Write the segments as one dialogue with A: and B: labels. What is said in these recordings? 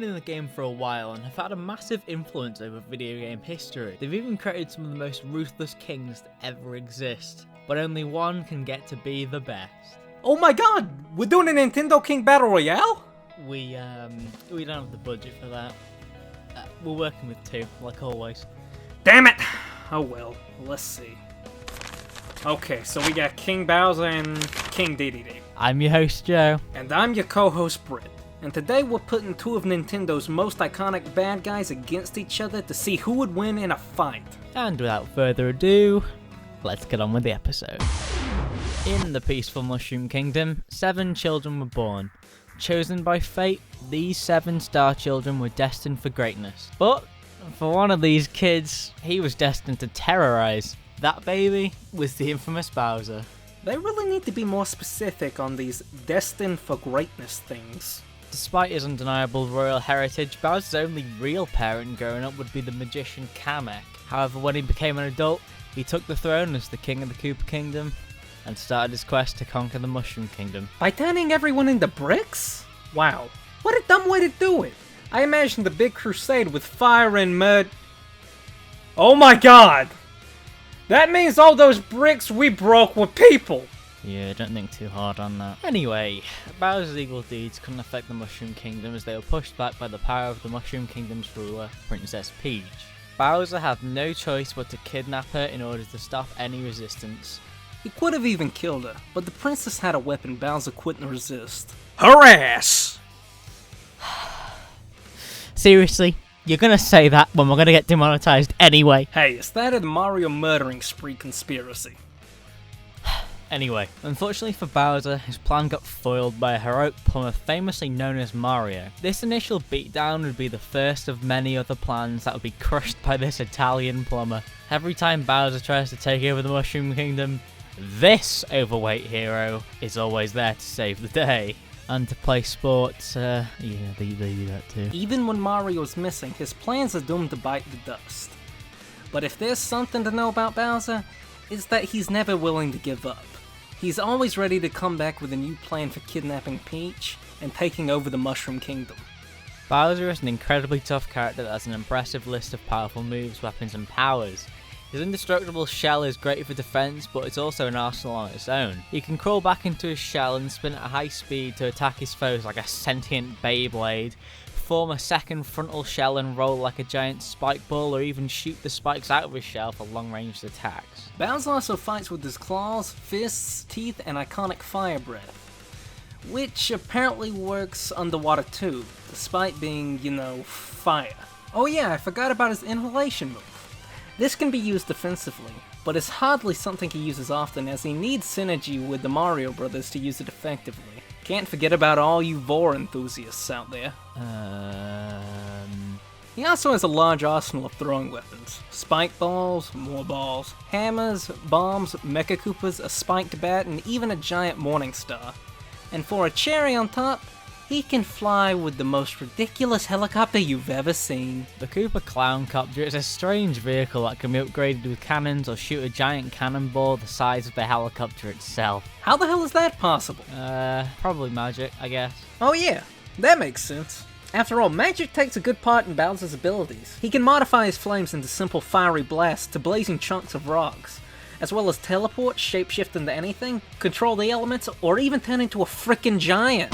A: been in the game for a while and have had a massive influence over video game history. They've even created some of the most ruthless kings to ever exist, but only one can get to be the best.
B: Oh my god, we're doing a Nintendo King Battle Royale?
A: We don't have the budget for that. We're working with two, like always.
B: Damn it! Oh well, let's see. Okay, so we got King Bowser and King Dedede.
A: I'm your host, Joe.
B: And I'm your co-host, Britt. And today we're putting two of Nintendo's most iconic bad guys against each other to see who would win in a fight.
A: And without further ado, let's get on with the episode. In the peaceful Mushroom Kingdom, 7 children were born. Chosen by fate, these 7 star children were destined for greatness. But for one of these kids, he was destined to terrorize. That baby was the infamous Bowser.
B: They really need to be more specific on these destined for greatness things.
A: Despite his undeniable royal heritage, Bowser's only real parent growing up would be the magician Kamek. However, when he became an adult, he took the throne as the king of the Koopa Kingdom and started his quest to conquer the Mushroom Kingdom.
B: By turning everyone into bricks? Wow, what a dumb way to do it! I imagined the big crusade with fire and mud. Oh my god! That means all those bricks we broke were people!
A: Yeah, don't think too hard on that. Anyway, Bowser's evil deeds couldn't affect the Mushroom Kingdom as they were pushed back by the power of the Mushroom Kingdom's ruler, Princess Peach. Bowser had no choice but to kidnap her in order to stop any resistance.
B: He could have even killed her, but the princess had a weapon Bowser couldn't resist. Her ass!
A: Seriously? You're gonna say that when we're gonna get demonetized anyway?
B: Hey, it's that of the Mario murdering spree conspiracy.
A: Anyway, unfortunately for Bowser, his plan got foiled by a heroic plumber famously known as Mario. This initial beatdown would be the first of many other plans that would be crushed by this Italian plumber. Every time Bowser tries to take over the Mushroom Kingdom, this overweight hero is always there to save the day. And to play sports, yeah, they do that too.
B: Even when Mario's missing, his plans are doomed to bite the dust. But if there's something to know about Bowser, it's that he's never willing to give up. He's always ready to come back with a new plan for kidnapping Peach and taking over the Mushroom Kingdom.
A: Bowser is an incredibly tough character that has an impressive list of powerful moves, weapons and powers. His indestructible shell is great for defense, but it's also an arsenal on its own. He can crawl back into his shell and spin at a high speed to attack his foes like a sentient Beyblade, form a second frontal shell and roll like a giant spike ball, or even shoot the spikes out of his shell for long-range attacks. Bowser
B: also fights with his claws, fists, teeth, and iconic fire breath, which apparently works underwater too, despite being, fire. Oh yeah, I forgot about his inhalation move. This can be used defensively, but it's hardly something he uses often as he needs synergy with the Mario Brothers to use it effectively. Can't forget about all you Vor enthusiasts out there. He also has a large arsenal of throwing weapons. Spike balls, more balls, hammers, bombs, Mecha Koopas, a spiked bat, and even a giant Morning Star. And for a cherry on top, he can fly with the most ridiculous helicopter you've ever seen.
A: The Koopa Clown Copter is a strange vehicle that can be upgraded with cannons or shoot a giant cannonball the size of the helicopter itself.
B: How the hell is that possible?
A: Probably magic, I guess.
B: Oh yeah, that makes sense. After all, magic takes a good part in Bowser's abilities. He can modify his flames into simple fiery blasts to blazing chunks of rocks, as well as teleport, shapeshift into anything, control the elements, or even turn into a frickin' giant.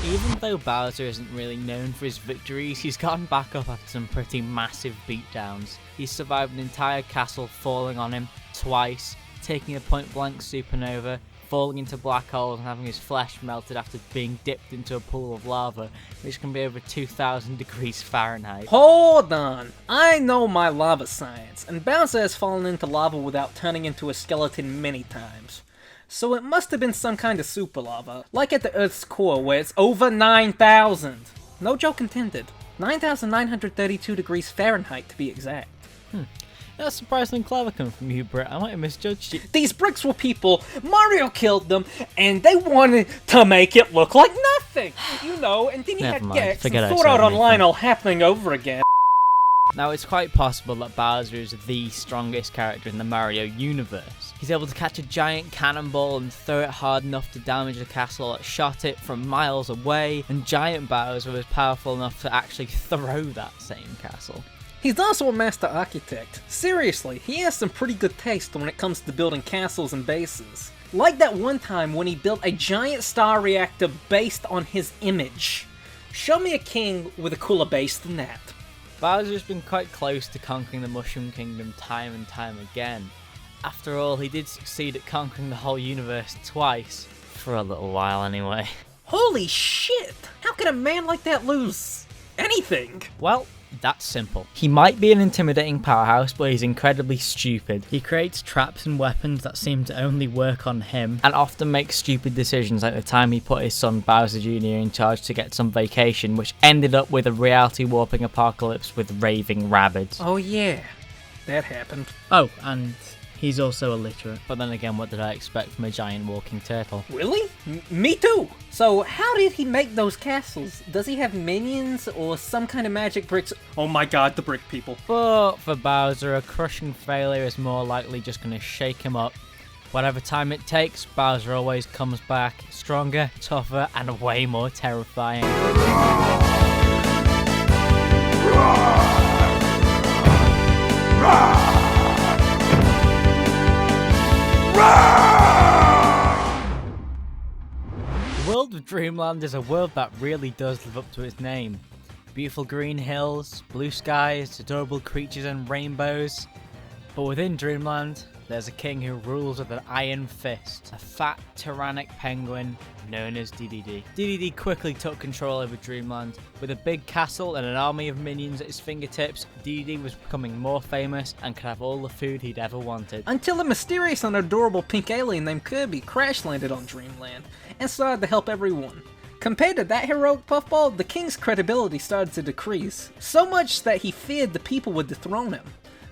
A: Even though Bowser isn't really known for his victories, he's gotten back up after some pretty massive beatdowns. He's survived an entire castle falling on him twice, taking a point-blank supernova, falling into black holes and having his flesh melted after being dipped into a pool of lava, which can be over 2,000 degrees Fahrenheit.
B: Hold on! I know my lava science, and Bowser has fallen into lava without turning into a skeleton many times. So it must have been some kind of super lava, like at the Earth's core where it's over 9,000. No joke intended. 9,932 degrees Fahrenheit to be exact.
A: That's surprisingly clever coming from you, Britt. I might have misjudged you.
B: These bricks were people, Mario killed them, and they wanted to make it look like nothing! And then he had Gex and thought out online all happening over again.
A: Now, it's quite possible that Bowser is the strongest character in the Mario universe. He's able to catch a giant cannonball and throw it hard enough to damage the castle that shot it from miles away, and Giant Bowser was powerful enough to actually throw that same castle.
B: He's also a master architect. Seriously, he has some pretty good taste when it comes to building castles and bases. Like that one time when he built a giant star reactor based on his image. Show me a king with a cooler base than that.
A: Bowser's been quite close to conquering the Mushroom Kingdom time and time again. After all, he did succeed at conquering the whole universe twice. For a little while anyway.
B: Holy shit! How can a man like that lose anything?
A: Well, that's simple. He might be an intimidating powerhouse, but he's incredibly stupid. He creates traps and weapons that seem to only work on him, and often makes stupid decisions, like the time he put his son Bowser Jr. in charge to get some vacation, which ended up with a reality warping apocalypse with raving rabbids.
B: Oh yeah, that happened.
A: Oh, and he's also illiterate. But then again, what did I expect from a giant walking turtle?
B: Really? Me too! So how did he make those castles? Does he have minions or some kind of magic bricks? Oh my god, the brick people.
A: But for Bowser, a crushing failure is more likely just going to shake him up. Whatever time it takes, Bowser always comes back stronger, tougher, and way more terrifying. The world of Dreamland is a world that really does live up to its name. Beautiful green hills, blue skies, adorable creatures and rainbows. But within Dreamland, there's a king who rules with an iron fist, a fat, tyrannic penguin known as Dedede. Dedede quickly took control over Dreamland. With a big castle and an army of minions at his fingertips, Dedede was becoming more famous and could have all the food he'd ever wanted.
B: Until a mysterious and adorable pink alien named Kirby crash landed on Dreamland and started to help everyone. Compared to that heroic puffball, the king's credibility started to decrease, so much that he feared the people would dethrone him.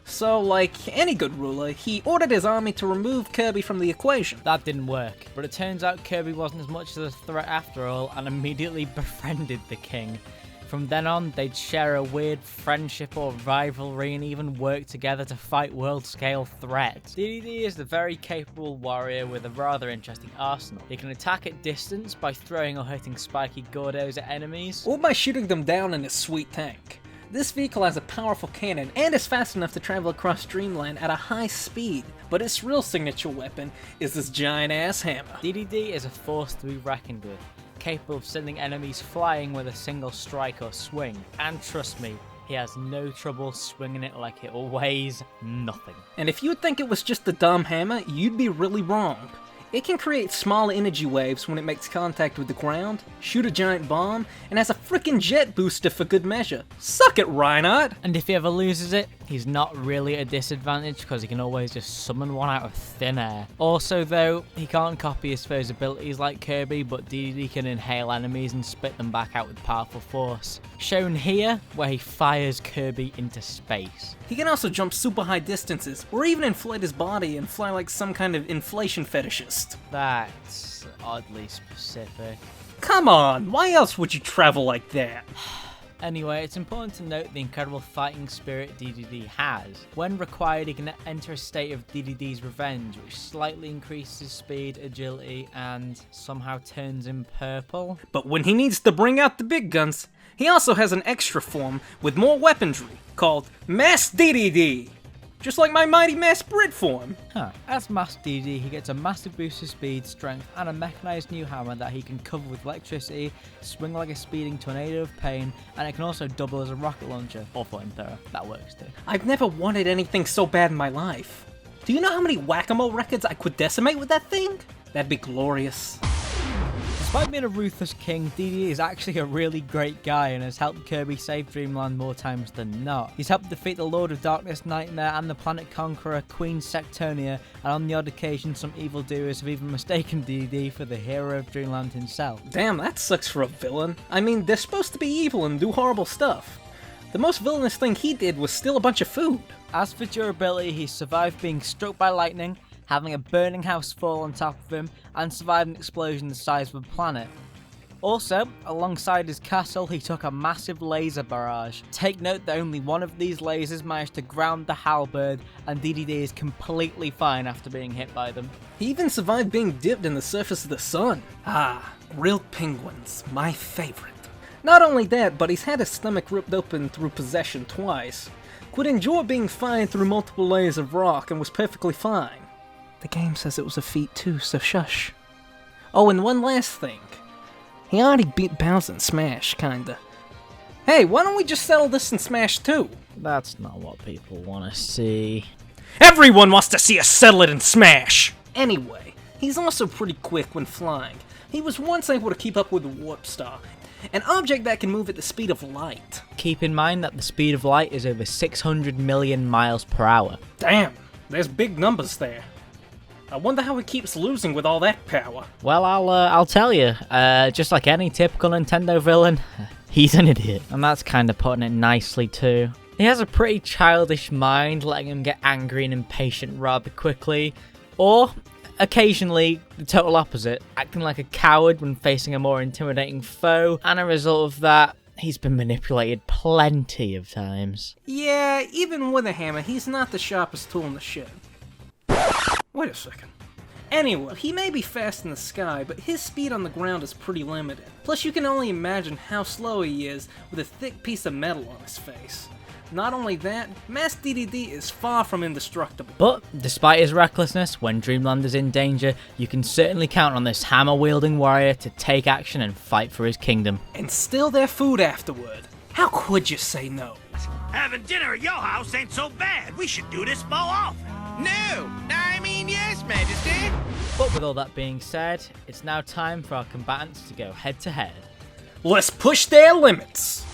B: So, like any good ruler, he ordered his army to remove Kirby from the equation.
A: That didn't work, but it turns out Kirby wasn't as much of a threat after all, and immediately befriended the king. From then on, they'd share a weird friendship or rivalry and even work together to fight world-scale threats. Dedede is a very capable warrior with a rather interesting arsenal. He can attack at distance by throwing or hitting spiky Gordos at enemies,
B: Or by shooting them down in his sweet tank. This vehicle has a powerful cannon and is fast enough to travel across Dreamland at a high speed, but its real signature weapon is this giant-ass hammer.
A: Dedede is a force to be reckoned with, capable of sending enemies flying with a single strike or swing. And trust me, he has no trouble swinging it like it weighs nothing.
B: And if you'd think it was just a dumb hammer, you'd be really wrong. It can create small energy waves when it makes contact with the ground, shoot a giant bomb, and has a frickin' jet booster for good measure. Suck it, Reinhardt!
A: And if he ever loses it, he's not really at a disadvantage because he can always just summon one out of thin air. Also though, he can't copy his foe's abilities like Kirby, but Dedede can inhale enemies and spit them back out with powerful force. Shown here, where he fires Kirby into space.
B: He can also jump super high distances, or even inflate his body and fly like some kind of inflation fetishist.
A: That's oddly specific.
B: Come on, why else would you travel like that?
A: Anyway, it's important to note the incredible fighting spirit Dedede has. When required, he can enter a state of Dedede's revenge, which slightly increases his speed, agility, and somehow turns him purple.
B: But when he needs to bring out the big guns, he also has an extra form with more weaponry, called Mass Dedede. Just like my mighty Mass Brit form.
A: As Mass Dedede, he gets a massive boost of speed, strength, and a mechanized new hammer that he can cover with electricity, swing like a speeding tornado of pain, and it can also double as a rocket launcher, or flamethrower. That works too.
B: I've never wanted anything so bad in my life. Do you know how many whack-a-mole records I could decimate with that thing? That'd be glorious.
A: Despite being a ruthless king, Dedede is actually a really great guy and has helped Kirby save Dreamland more times than not. He's helped defeat the Lord of Darkness Nightmare and the Planet Conqueror Queen Sectonia, and on the odd occasion some evildoers have even mistaken Dedede for the hero of Dreamland himself.
B: Damn, that sucks for a villain. I mean, they're supposed to be evil and do horrible stuff. The most villainous thing he did was steal a bunch of food.
A: As for durability, he survived being struck by lightning, having a burning house fall on top of him, and survived an explosion the size of a planet. Also, alongside his castle, he took a massive laser barrage. Take note that only one of these lasers managed to ground the halberd, and Dedede is completely fine after being hit by them.
B: He even survived being dipped in the surface of the sun. Ah, grilled penguins, my favorite. Not only that, but he's had his stomach ripped open through possession twice. Could endure being fired through multiple layers of rock and was perfectly fine. The game says it was a feat too, so shush. Oh, and one last thing. He already beat Bowser in Smash, kinda. Hey, why don't we just settle this in Smash 2?
A: That's not what people want to see.
B: Everyone wants to see us settle it in Smash! Anyway, he's also pretty quick when flying. He was once able to keep up with the Warp Star, an object that can move at the speed of light.
A: Keep in mind that the speed of light is over 600 million miles per hour.
B: Damn, there's big numbers there. I wonder how he keeps losing with all that power.
A: Well, I'll tell you. Just like any typical Nintendo villain, he's an idiot. And that's kind of putting it nicely too. He has a pretty childish mind, letting him get angry and impatient rather quickly. Or, occasionally, the total opposite, acting like a coward when facing a more intimidating foe. And a result of that, he's been manipulated plenty of times.
B: Yeah, even with a hammer, he's not the sharpest tool in the shed. Wait a second. Anyway, he may be fast in the sky, but his speed on the ground is pretty limited. Plus, you can only imagine how slow he is with a thick piece of metal on his face. Not only that, Master Dedede is far from indestructible.
A: But, despite his recklessness, when Dreamland is in danger, you can certainly count on this hammer-wielding warrior to take action and fight for his kingdom.
B: And steal their food afterward. How could you say no?
C: Having dinner at your house ain't so bad. We should do this more often.
D: No, I mean yes, Majesty.
A: But with all that being said, it's now time for our combatants to go head to head.
B: Let's push their limits!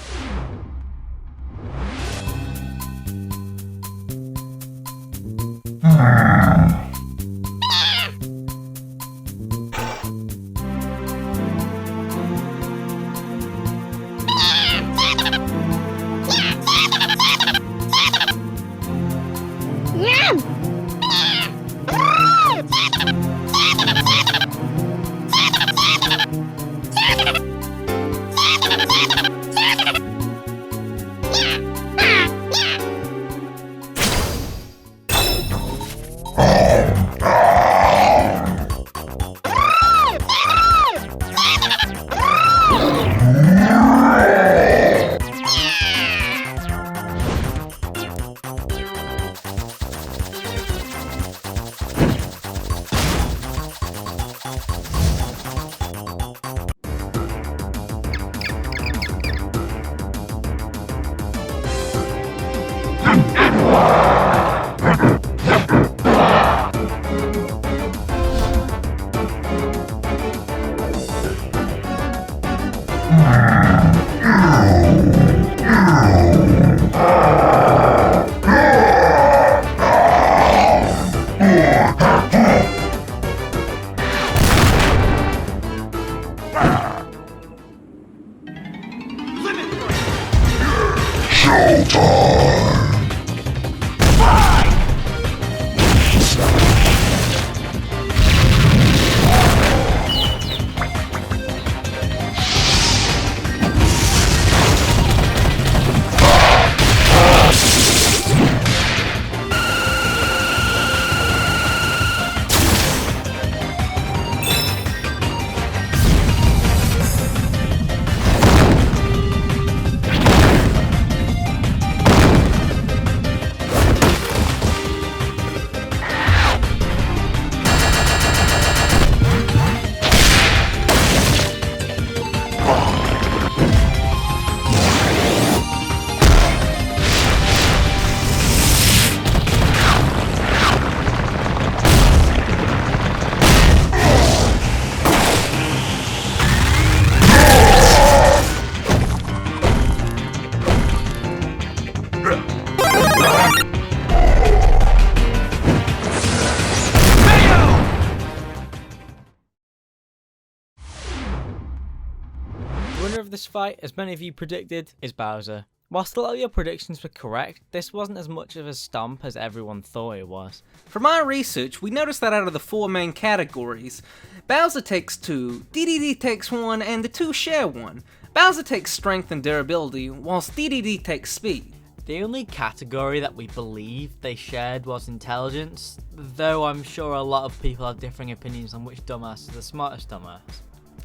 A: The winner of this fight, as many of you predicted, is Bowser. Whilst a lot of your predictions were correct, this wasn't as much of a stomp as everyone thought it was.
B: From our research, we noticed that out of the 4 main categories, Bowser takes 2, Dedede takes 1, and the 2 share 1. Bowser takes strength and durability, whilst Dedede takes speed.
A: The only category that we believe they shared was intelligence, though I'm sure a lot of people have differing opinions on which dumbass is the smartest dumbass.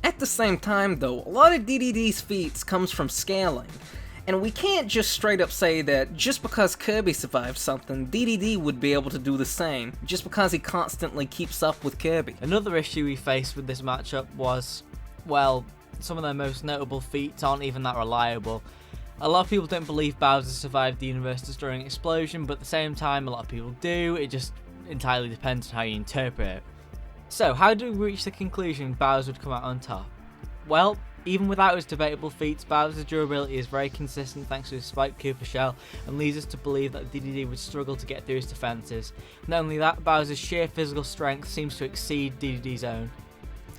B: At the same time though, a lot of Dedede's feats comes from scaling, and we can't just straight up say that just because Kirby survived something, Dedede would be able to do the same, just because he constantly keeps up with Kirby.
A: Another issue we faced with this matchup was, well, some of their most notable feats aren't even that reliable. A lot of people don't believe Bowser survived the universe destroying explosion, but at the same time a lot of people do. It just entirely depends on how you interpret it. So, how do we reach the conclusion Bowser would come out on top? Well, even without his debatable feats, Bowser's durability is very consistent thanks to his spiked Koopa shell, and leads us to believe that Dedede would struggle to get through his defences. Not only that, Bowser's sheer physical strength seems to exceed Dedede's own.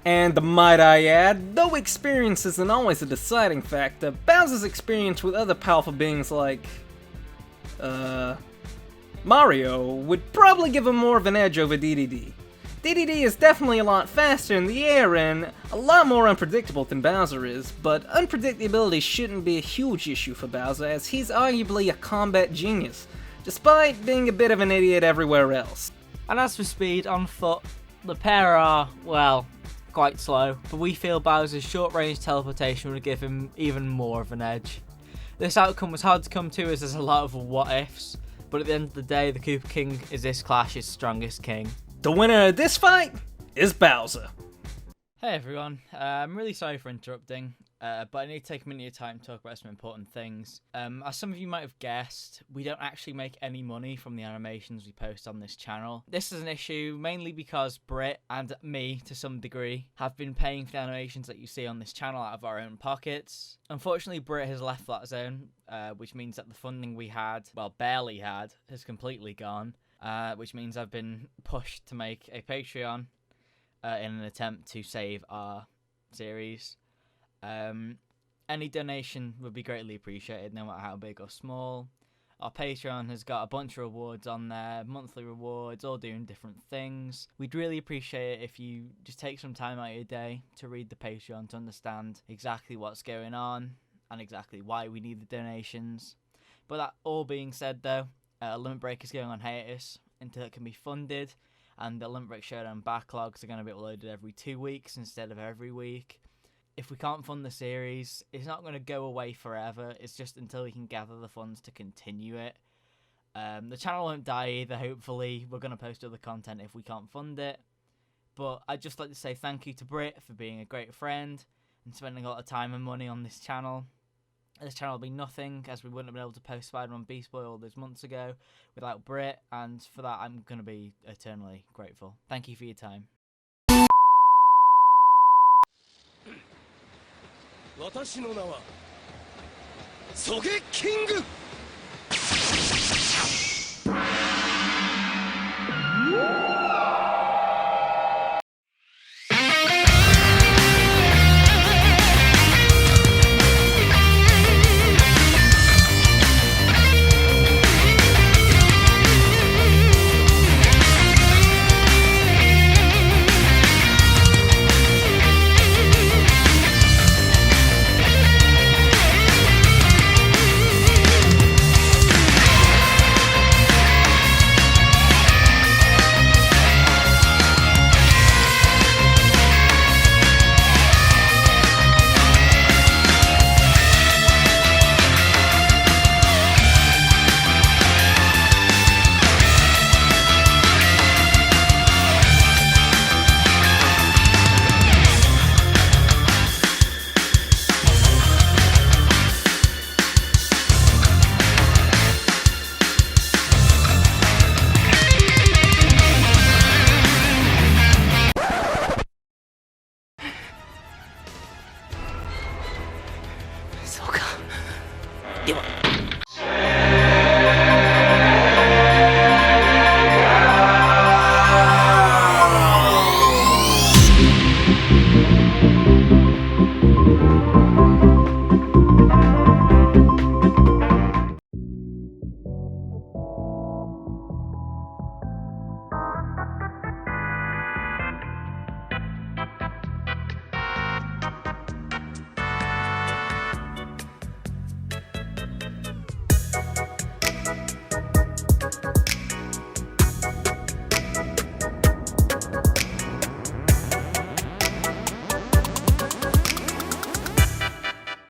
B: And might I add, though experience isn't always a deciding factor, Bowser's experience with other powerful beings like, Mario would probably give him more of an edge over Dedede. Dedede is definitely a lot faster in the air and a lot more unpredictable than Bowser is, but unpredictability shouldn't be a huge issue for Bowser as he's arguably a combat genius, despite being a bit of an idiot everywhere else.
A: And as for speed, on foot, the pair are, well, quite slow, but we feel Bowser's short-range teleportation would give him even more of an edge. This outcome was hard to come to as there's a lot of what-ifs, but at the end of the day, the Koopa King is this clash's strongest king.
B: The winner of this fight is Bowser.
A: Hey everyone, I'm really sorry for interrupting, but I need to take a minute of your time to talk about some important things. As some of you might have guessed, we don't actually make any money from the animations we post on this channel. This is an issue mainly because Britt and me, to some degree, have been paying for the animations that you see on this channel out of our own pockets. Unfortunately, Britt has left FlatZone, which means that the funding we had, well, barely had, has completely gone, which means I've been pushed to make a Patreon in an attempt to save our series. Any donation would be greatly appreciated, no matter how big or small. Our Patreon has got a bunch of rewards on there, monthly rewards, all doing different things. We'd really appreciate it if you just take some time out of your day to read the Patreon to understand exactly what's going on and exactly why we need the donations. But that all being said though, Limit Break is going on hiatus until it can be funded, and the Limit Break Showdown backlogs are going to be uploaded every 2 weeks instead of every week. If we can't fund the series, it's not going to go away forever, it's just until we can gather the funds to continue it. The channel won't die either, hopefully. We're going to post other content if we can't fund it. But I'd just like to say thank you to Britt for being a great friend and spending a lot of time and money on this channel. This channel would be nothing, as we wouldn't have been able to post Spider-Man Beast Boy all those months ago without Britt, and for that I'm going to be eternally grateful. Thank you for your time.
D: King